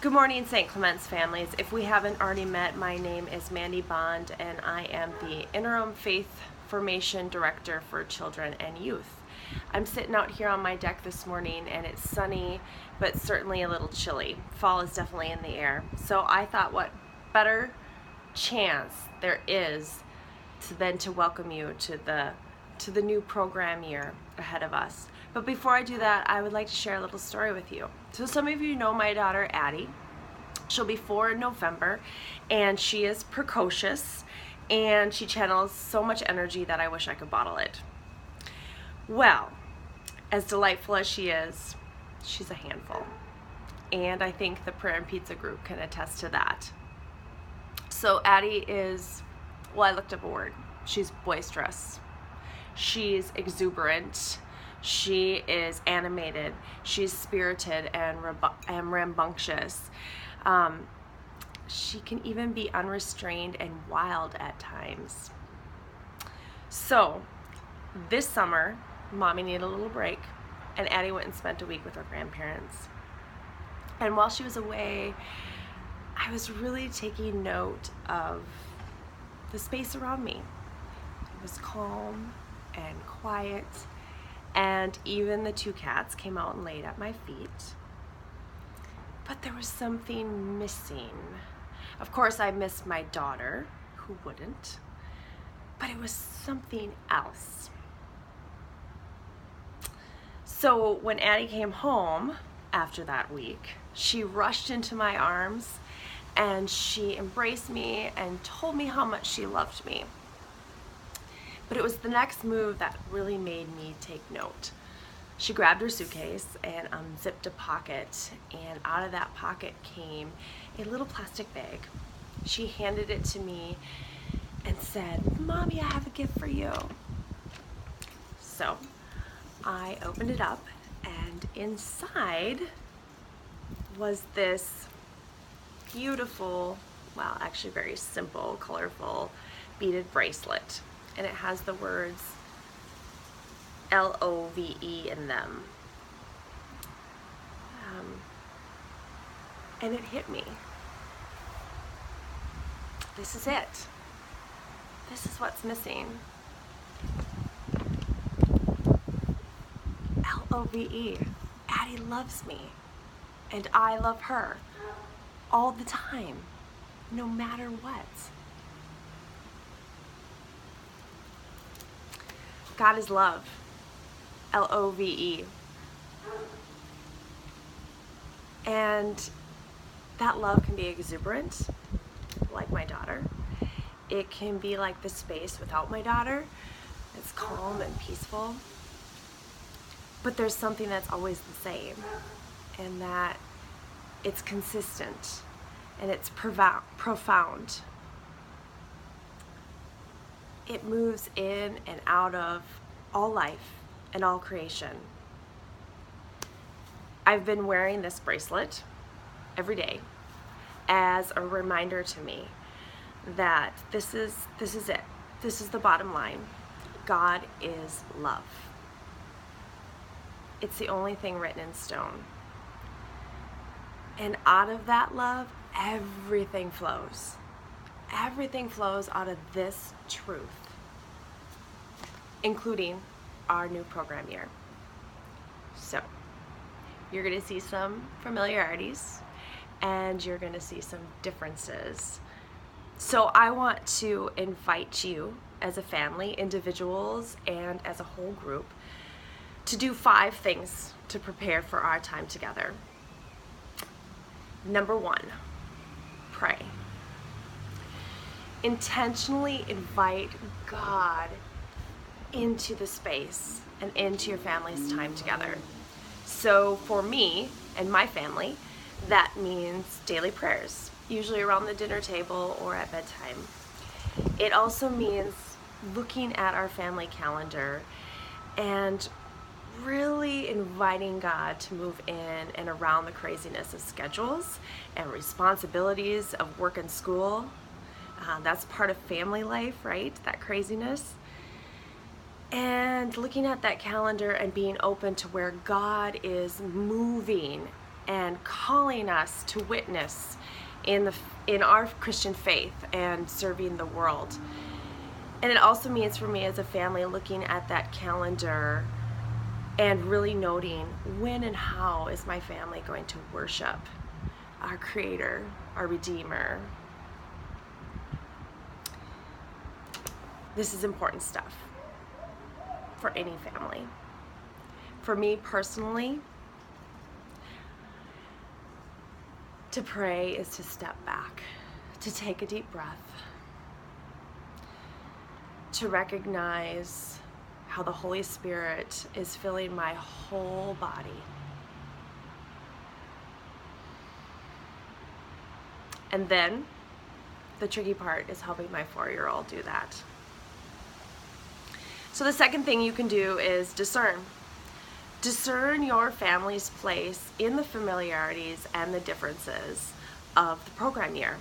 Good morning, St. Clement's families. If we haven't already met, my name is Mandy Bond, and I am the Interim Faith Formation Director for Children and Youth. I'm sitting out here on my deck this morning, and it's sunny, but certainly a little chilly. Fall is definitely in the air. So I thought, what better chance there is to welcome you to the new program year ahead of us. But before I do that, I would like to share a little story with you. So some of you know my daughter Addie. She'll be 4 in November, and she is precocious, and she channels so much energy that I wish I could bottle it. Well, as delightful as she is, she's a handful. And I think the Prayer and Pizza group can attest to that. So Addie is, well, I looked up a word. She's boisterous. She's exuberant. She is animated. She's spirited and rambunctious. She can even be unrestrained and wild at times. So this summer, Mommy needed a little break, and Addie went and spent a week with her grandparents. And while she was away, I was really taking note of the space around me. It was calm and quiet, and even the 2 cats came out and laid at my feet. But there was something missing. Of course, I missed my daughter, who wouldn't, but it was something else. So when Addie came home after that week, she rushed into my arms and she embraced me and told me how much she loved me. But it was the next move that really made me take note. She grabbed her suitcase and unzipped a pocket, and out of that pocket came a little plastic bag. She handed it to me and said, "Mommy, I have a gift for you." So I opened it up, and inside was this beautiful, well, actually very simple, colorful beaded bracelet. And it has the words LOVE in them. And it hit me. This is it. This is what's missing. LOVE. Addie loves me, and I love her all the time, no matter what. God is love. LOVE. And that love can be exuberant, like my daughter. It can be like the space without my daughter. It's calm and peaceful. But there's something that's always the same, and that it's consistent and it's profound. It moves in and out of all life and all creation. I've been wearing this bracelet every day as a reminder to me that this is it. This is the bottom line. God is love. It's the only thing written in stone. And out of that love, everything flows. Everything flows out of this truth, including our new program year. So you're going to see some familiarities, and you're going to see some differences. So I want to invite you as a family, individuals, and as a whole group to do 5 things to prepare for our time together. Number 1, pray. Intentionally invite God into the space and into your family's time together. So for me and my family, that means daily prayers, usually around the dinner table or at bedtime. It also means looking at our family calendar and really inviting God to move in and around the craziness of schedules and responsibilities of work and school. That's part of family life, right? That craziness. And looking at that calendar and being open to where God is moving and calling us to witness in our Christian faith and serving the world. And it also means for me as a family looking at that calendar and really noting when and how is my family going to worship our Creator, our Redeemer. This is important stuff for any family. For me personally, to pray is to step back, to take a deep breath, to recognize how the Holy Spirit is filling my whole body. And then the tricky part is helping my 4-year-old do that. So the second thing you can do is discern. Discern your family's place in the familiarities and the differences of the program year.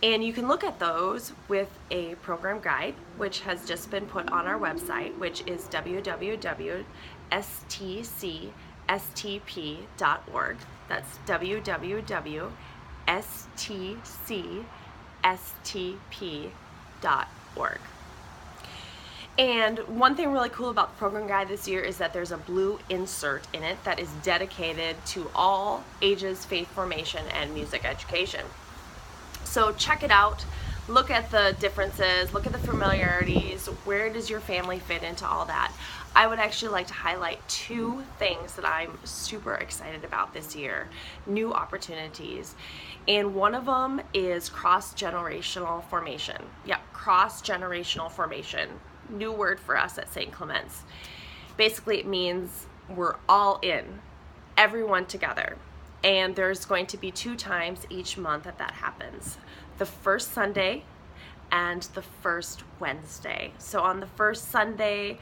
And you can look at those with a program guide, which has just been put on our website, which is www.stcstp.org. That's www.stcstp.org. And one thing really cool about the program guide this year is that there's a blue insert in it that is dedicated to all ages, faith formation, and music education. So check it out, look at the differences, look at the familiarities, where does your family fit into all that. I would actually like to highlight 2 things that I'm super excited about this year, new opportunities. And one of them is cross-generational formation. Yeah, cross-generational formation. New word for us at St. Clement's. Basically, it means we're all in, everyone together. And there's going to be 2 times each month that happens. The first Sunday and the first Wednesday. So on the first Sunday,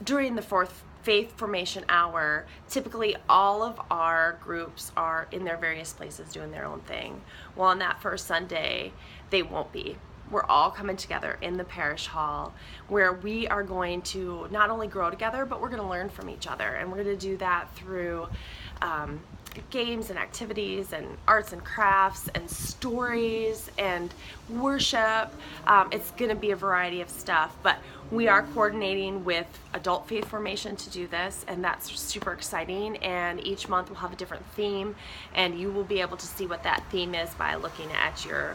during the fourth faith formation hour, typically all of our groups are in their various places doing their own thing. Well, on that first Sunday, they won't be. We're all coming together in the parish hall where we are going to not only grow together, but we're going to learn from each other. And we're going to do that through games and activities and arts and crafts and stories and worship. It's going to be a variety of stuff, but we are coordinating with adult faith formation to do this, and that's super exciting. And each month we'll have a different theme, and you will be able to see what that theme is by looking at your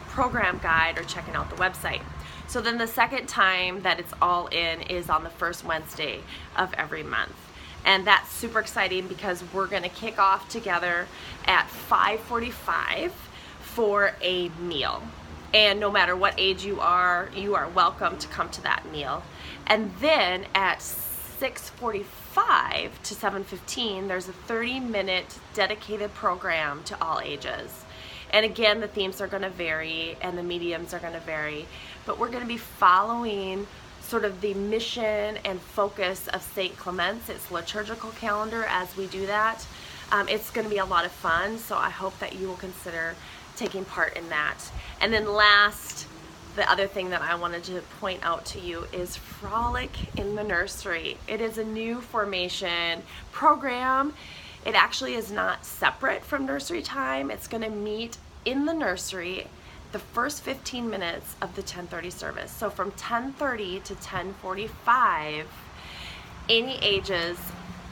program guide or checking out the website. So then the second time that it's all in is on the first Wednesday of every month. And that's super exciting because we're going to kick off together at 5:45 for a meal. And no matter what age you are welcome to come to that meal. And then at 6:45 to 7:15, there's a 30-minute dedicated program to all ages. And again, the themes are going to vary and the mediums are going to vary, but we're going to be following sort of the mission and focus of St. Clement's, its liturgical calendar as we do that. It's going to be a lot of fun, so I hope that you will consider taking part in that. And then last, the other thing that I wanted to point out to you is Frolic in the Nursery. It is a new formation program. It actually is not separate from nursery time. It's going to meet in the nursery the first 15 minutes of the 10:30 service. So from 10:30 to 10:45, any ages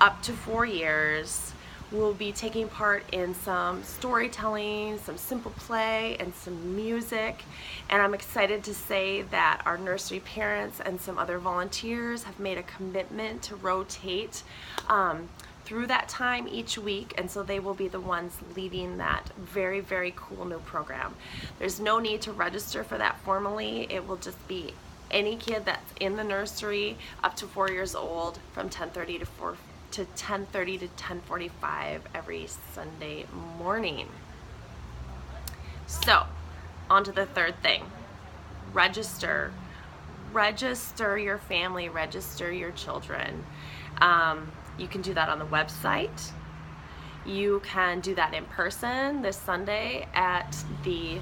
up to 4 years will be taking part in some storytelling, some simple play, and some music. And I'm excited to say that our nursery parents and some other volunteers have made a commitment to rotate through that time each week, and so they will be the ones leading that very, very cool new program. There's no need to register for that formally. It will just be any kid that's in the nursery up to 4 years old from 10:30 to 10:45 every Sunday morning. So, on to the third thing. Register. Register your family, register your children. You can do that on the website. You can do that in person this Sunday at the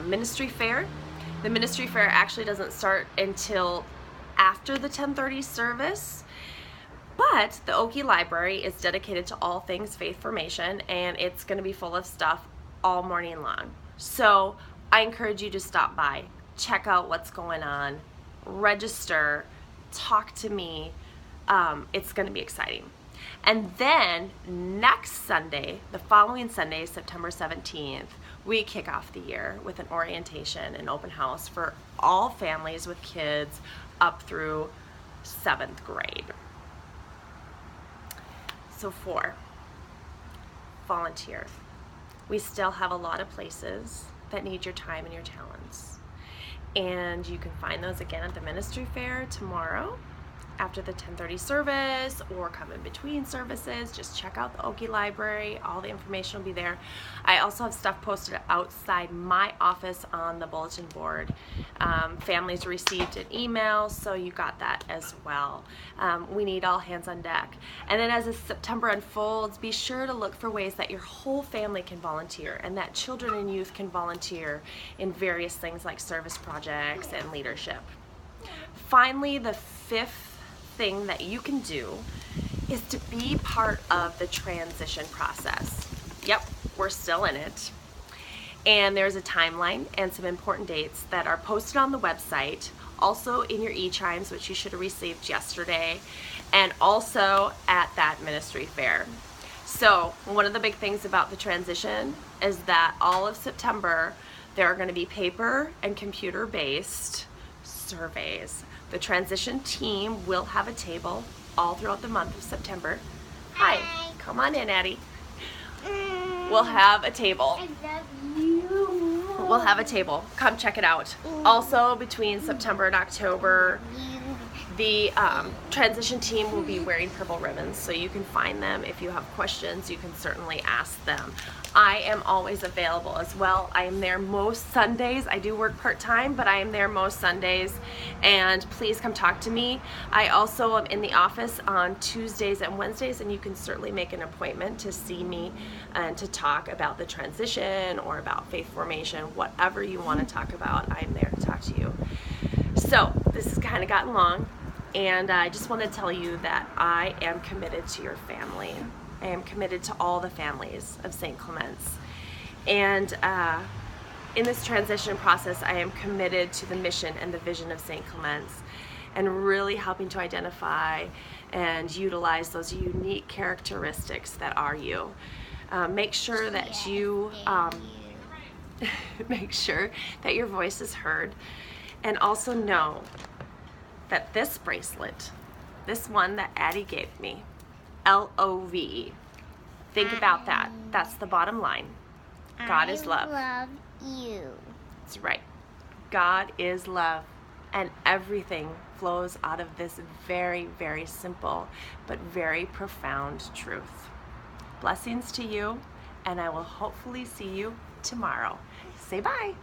ministry fair. The ministry fair actually doesn't start until after the 10:30 service, But the Okie Library is dedicated to all things faith formation, and it's going to be full of stuff all morning long. So I encourage you to stop by, check out what's going on, register, talk to me. It's going to be exciting. And then next Sunday, the following Sunday, September 17th, we kick off the year with an orientation and open house for all families with kids up through 7th grade. So 4, volunteer. We still have a lot of places that need your time and your talents. And you can find those again at the ministry fair tomorrow after the 10:30 service, or come in between services. Just check out the Okie Library. All the information will be there. I also have stuff posted outside my office on the bulletin board. Families received an email, so you got that as well. We need all hands on deck. And then as September unfolds, be sure to look for ways that your whole family can volunteer and that children and youth can volunteer in various things like service projects and leadership. Finally, the 5th thing that you can do is to be part of the transition process. Yep, we're still in it. And there's a timeline and some important dates that are posted on the website, also in your e-chimes, which you should have received yesterday, and also at that ministry fair. So one of the big things about the transition is that all of September there are going to be paper and computer-based surveys. The transition team will have a table all throughout the month of September. Hi, come on in, Addie. We'll have a table. I love you. We'll have a table. Come check it out. Also, between September and October, the transition team will be wearing purple ribbons, so you can find them. If you have questions, you can certainly ask them. I am always available as well. I am there most Sundays. I do work part-time, but I am there most Sundays, and please come talk to me. I also am in the office on Tuesdays and Wednesdays, and you can certainly make an appointment to see me and to talk about the transition or about faith formation, whatever you want to talk about. I'm there to talk to you. So this has kind of gotten long, and I just want to tell you that I am committed to your family. I am committed to all the families of St. Clement's. And in this transition process, I am committed to the mission and the vision of St. Clement's, and really helping to identify and utilize those unique characteristics that are you. Make sure that you make sure that your voice is heard, and also know that this bracelet, this one that Addie gave me, L-O-V, think about that. That's the bottom line. God is love. I love you. That's right. God is love, and everything flows out of this very, very simple but very profound truth. Blessings to you, and I will hopefully see you tomorrow. Say bye.